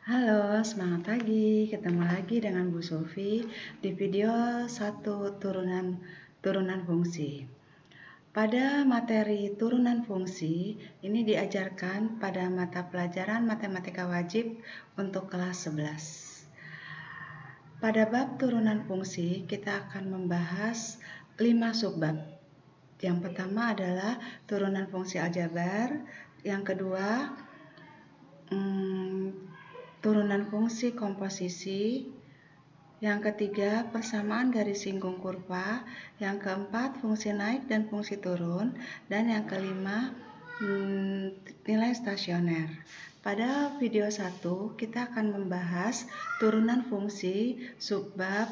Halo, semangat pagi. Ketemu lagi dengan Bu Sofi di video 1 turunan fungsi. Pada materi turunan fungsi, ini diajarkan pada mata pelajaran matematika wajib untuk kelas 11. Pada bab turunan fungsi, kita akan membahas 5 subbab. Yang pertama adalah turunan fungsi aljabar, yang kedua turunan fungsi komposisi, yang ketiga persamaan garis singgung kurva, yang keempat fungsi naik dan fungsi turun, dan yang kelima nilai stasioner. Pada video 1 kita akan membahas turunan fungsi subbab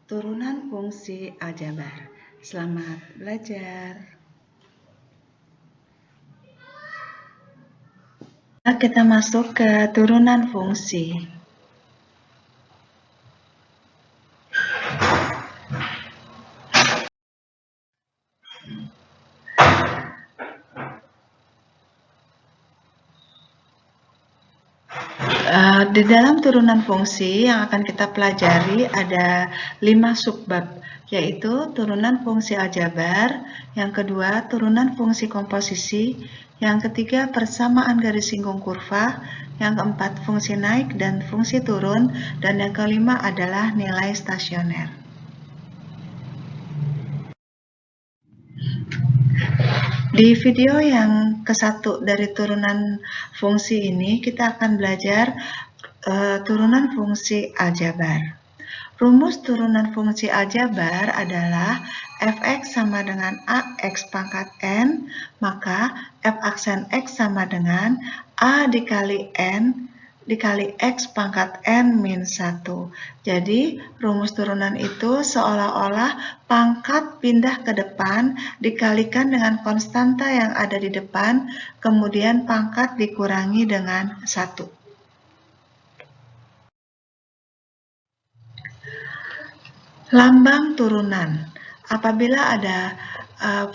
turunan fungsi aljabar. Selamat belajar. Kita masuk ke turunan fungsi. Di dalam turunan fungsi yang akan kita pelajari ada 5 subbab, yaitu turunan fungsi aljabar, yang kedua turunan fungsi komposisi, yang ketiga persamaan garis singgung kurva, yang keempat fungsi naik dan fungsi turun, dan yang kelima adalah nilai stasioner. Di video yang ke-1 dari turunan fungsi ini, kita akan belajar turunan fungsi aljabar. Rumus turunan fungsi aljabar adalah fx sama dengan ax pangkat n, maka f aksen x sama dengan a dikali n dikali x pangkat n min 1. Jadi, rumus turunan itu seolah-olah pangkat pindah ke depan dikalikan dengan konstanta yang ada di depan, kemudian pangkat dikurangi dengan 1. Lambang turunan. Apabila ada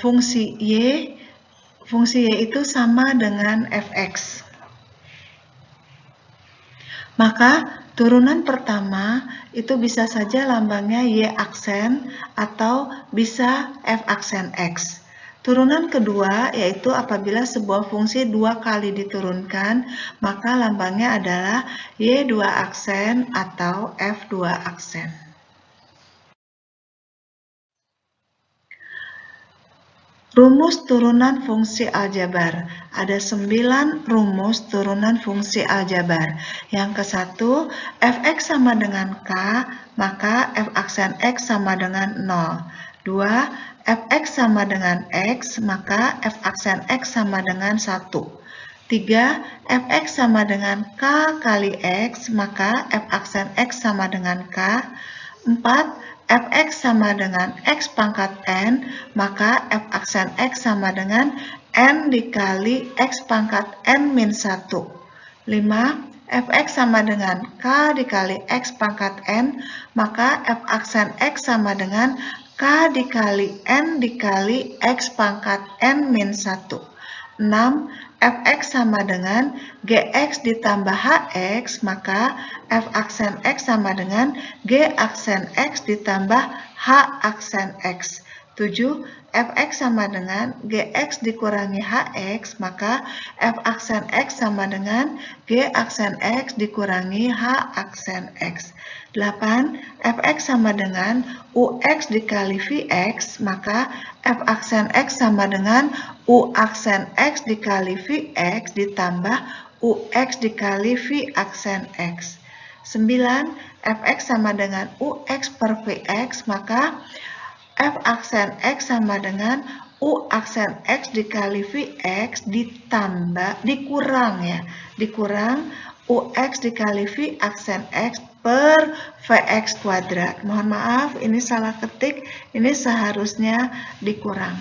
fungsi y itu sama dengan fx. Maka turunan pertama itu bisa saja lambangnya y aksen atau bisa f aksen x. Turunan kedua yaitu apabila sebuah fungsi 2 kali diturunkan, maka lambangnya adalah y2 aksen atau f2 aksen. Rumus turunan fungsi aljabar. Ada 9 rumus turunan fungsi aljabar. Yang ke-1, fx sama dengan k, maka f aksen x sama dengan 0. 2, fx sama dengan x, maka f aksen x sama dengan 1. 3, fx sama dengan k kali x, maka f aksen x sama dengan k. 4, fx sama dengan x pangkat n, maka f aksen x sama dengan n dikali x pangkat n min 1. 5, fx sama dengan k dikali x pangkat n, maka f aksen x sama dengan k dikali n dikali x pangkat n min 1. 6, fx sama dengan gx ditambah hx, maka f aksen x sama dengan g aksen x ditambah h aksen x. 7, fx sama dengan gx dikurangi hx, maka f aksen x sama dengan g aksen x dikurangi h aksen x. 8, fx sama dengan ux dikali vx, maka f aksen x sama dengan u aksen x dikali vx ditambah ux dikali v aksen x. 9, fx sama dengan ux per vx, maka f aksen x sama dengan u aksen x dikali vx dikurang ux dikali v aksen x per vx kuadrat. Mohon maaf, ini salah ketik, ini seharusnya dikurang.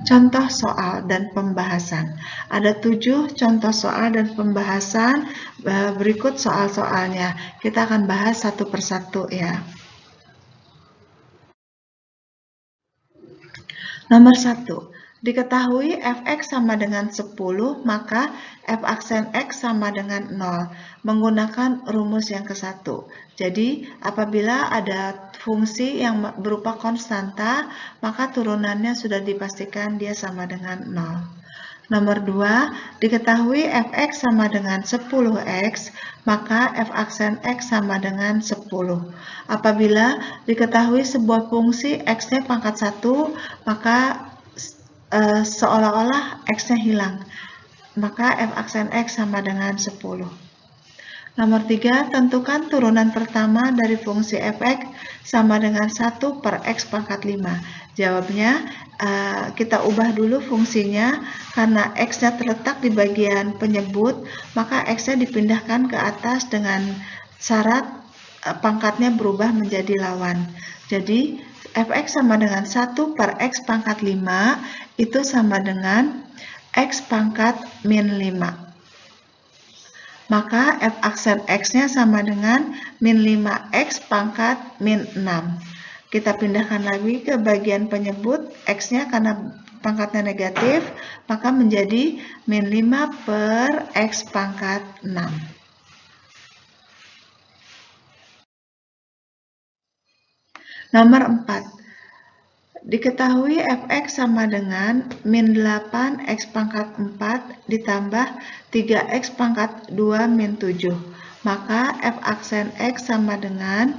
Contoh soal dan pembahasan. Ada 7 contoh soal dan pembahasan. Berikut soal-soalnya. Kita akan bahas satu persatu ya. Nomor 1. Diketahui fx sama dengan 10, maka f aksen x sama dengan 0, menggunakan rumus yang ke-1. Jadi, apabila ada fungsi yang berupa konstanta, maka turunannya sudah dipastikan dia sama dengan 0. Nomor 2, diketahui fx sama dengan 10x, maka f aksen x sama dengan 10. Apabila diketahui sebuah fungsi x-nya pangkat 1, maka seolah-olah x-nya hilang, maka f aksen x sama dengan 10. Nomor 3, tentukan turunan pertama dari fungsi fx sama dengan 1 per x pangkat 5. Jawabnya, kita ubah dulu fungsinya, karena x-nya terletak di bagian penyebut, maka x-nya dipindahkan ke atas dengan syarat pangkatnya berubah menjadi lawan. Jadi, fx sama dengan 1 per x pangkat 5 itu sama dengan x pangkat min 5. Maka f aksen x-nya sama dengan min 5x pangkat min 6. Kita pindahkan lagi ke bagian penyebut, x-nya karena pangkatnya negatif, maka menjadi min 5 per x pangkat 6. Nomor 4. Diketahui fx sama dengan min 8x pangkat 4 ditambah 3x pangkat 2 min 7. Maka f aksen x sama dengan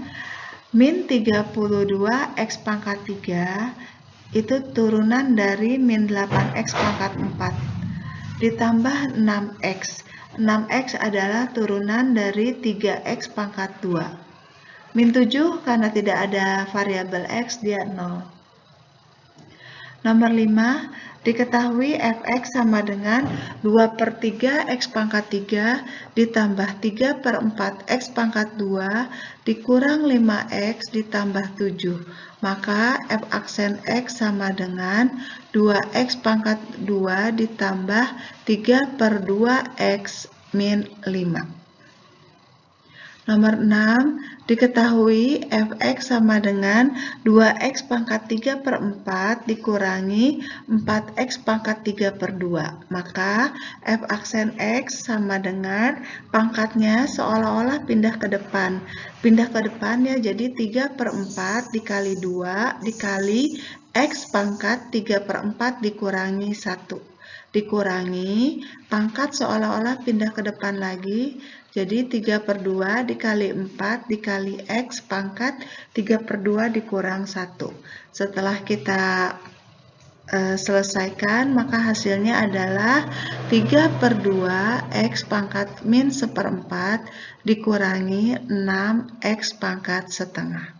min 32x pangkat 3 itu turunan dari min 8x pangkat 4 ditambah 6x. 6x adalah turunan dari 3x pangkat 2. Min 7 karena tidak ada variabel x, dia 0. Nomor 5, diketahui fx sama dengan 2 per 3 x pangkat 3 ditambah 3 per 4 x pangkat 2 dikurang 5x ditambah 7. Maka f aksen x sama dengan 2x pangkat 2 ditambah 3 per 2x min 5. Nomor 6, diketahui fx sama dengan 2x pangkat 3 per 4 dikurangi 4x pangkat 3 per 2. Maka f aksen x sama dengan pangkatnya seolah-olah pindah ke depan. Pindah ke depan ya, jadi 3 per 4 dikali 2 dikali x pangkat 3 per 4 dikurangi 1. Dikurangi, pangkat seolah-olah pindah ke depan lagi, jadi 3 per 2 dikali 4 dikali x pangkat 3 per 2 dikurang 1. Setelah kita selesaikan, maka hasilnya adalah 3 per 2 x pangkat min 1/4 dikurangi 6x pangkat setengah.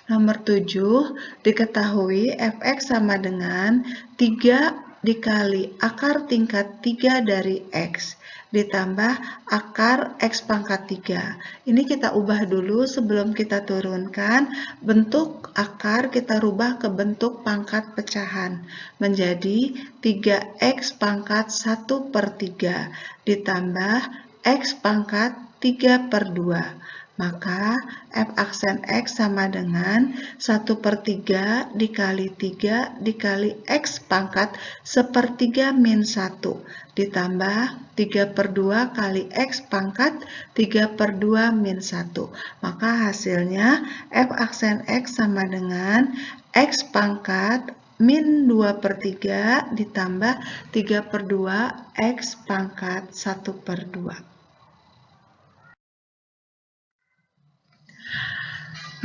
Nomor 7, diketahui fx sama dengan 3 dikali akar tingkat 3 dari x ditambah akar x pangkat 3. Ini kita ubah dulu sebelum kita turunkan. Bentuk akar kita rubah ke bentuk pangkat pecahan menjadi 3x pangkat 1 per 3 ditambah x pangkat 3 per 2. Maka f aksen x sama dengan 1 per 3 dikali 3 dikali x pangkat 1/3 min 1 ditambah 3 per 2 kali x pangkat 3 per 2 min 1. Maka hasilnya f aksen x sama dengan x pangkat min 2 per 3 ditambah 3 per 2 x pangkat 1 per 2.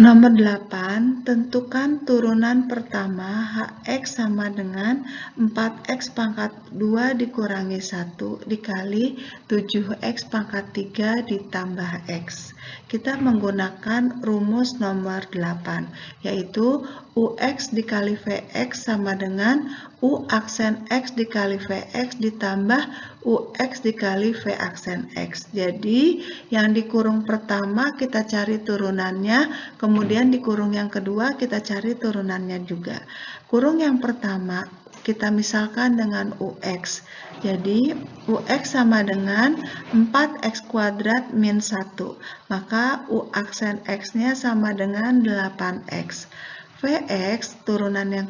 Nomor 8, tentukan turunan pertama hx sama dengan 4x pangkat 2 dikurangi 1 dikali 7x pangkat 3 ditambah x. Kita menggunakan rumus nomor 8, yaitu ux dikali vx sama dengan u aksen x dikali vx ditambah ux dikali v aksen x. Jadi, yang dikurung pertama kita cari turunannya, kemudian di kurung yang kedua kita cari turunannya juga. Kurung yang pertama kita misalkan dengan ux. Jadi ux sama dengan 4x kuadrat min 1. Maka u aksen x-nya sama dengan 8x. Vx turunan yang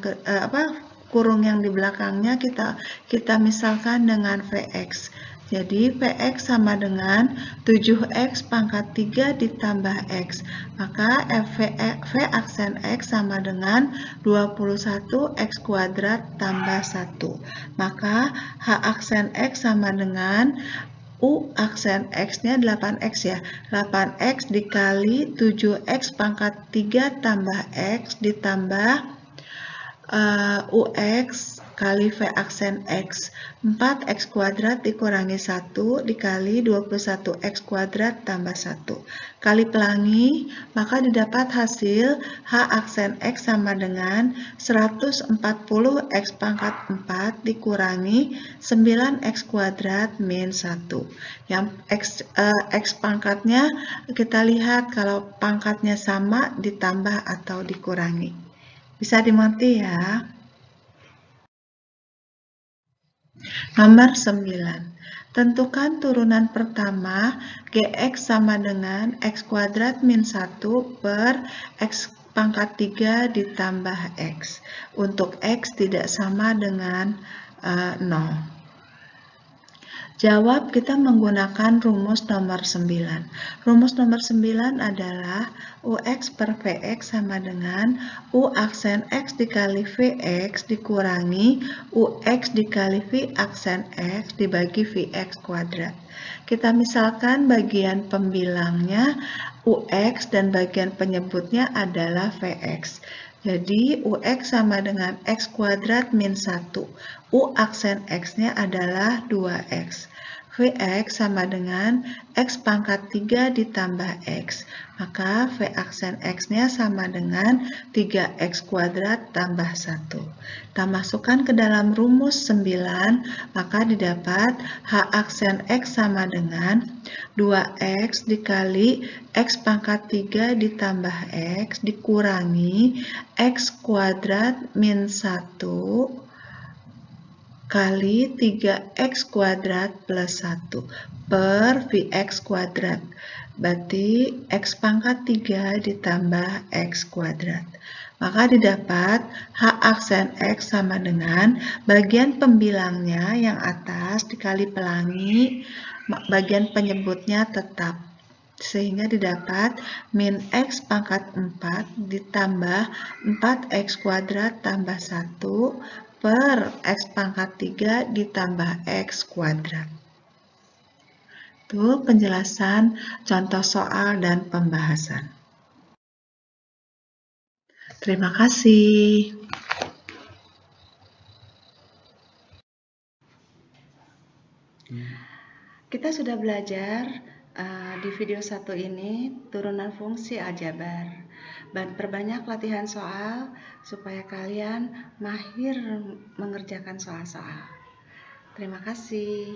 kurung yang di belakangnya kita misalkan dengan Vx. Jadi Vx sama dengan 7x pangkat 3 ditambah x. Maka V aksen x sama dengan 21x kuadrat tambah 1. Maka H aksen x sama dengan U aksen x-nya 8x ya. 8x dikali 7x pangkat 3 tambah x ditambah UX kali V aksen X. 4X kuadrat dikurangi 1 dikali 21X kuadrat tambah 1. Kali pelangi, maka didapat hasil H aksen X sama dengan 140X pangkat 4 dikurangi 9X kuadrat min 1. Yang X pangkatnya kita lihat kalau pangkatnya sama ditambah atau dikurangi. Bisa dimengerti ya. Nomor 9. Tentukan turunan pertama Gx sama dengan X kuadrat min 1 per X pangkat 3 ditambah X. Untuk X tidak sama dengan 0. Jawab kita menggunakan rumus nomor 9. Rumus nomor 9 adalah UX per VX sama dengan U aksen X dikali VX dikurangi UX dikali V aksen X dibagi VX kuadrat. Kita misalkan bagian pembilangnya UX dan bagian penyebutnya adalah VX. Jadi UX sama dengan X kuadrat min 1. U aksen X-nya adalah 2X. Vx sama dengan X pangkat 3 ditambah X. Maka V aksen X-nya sama dengan 3X kuadrat tambah 1. Kita masukkan ke dalam rumus 9, maka didapat H aksen X sama dengan 2X dikali X pangkat 3 ditambah X dikurangi X kuadrat min 1 kali 3x kuadrat plus 1 per Vx kuadrat. Berarti x pangkat 3 ditambah x kuadrat. Maka didapat H aksen X sama dengan bagian pembilangnya yang atas dikali pelangi, bagian penyebutnya tetap. Sehingga didapat min x pangkat 4 ditambah 4x kuadrat tambah 1 per X pangkat 3 ditambah X kuadrat. Itu penjelasan contoh soal dan pembahasan. Terima kasih. Kita sudah belajar di video 1 ini turunan fungsi aljabar. Dan perbanyak latihan soal supaya kalian mahir mengerjakan soal-soal. Terima kasih.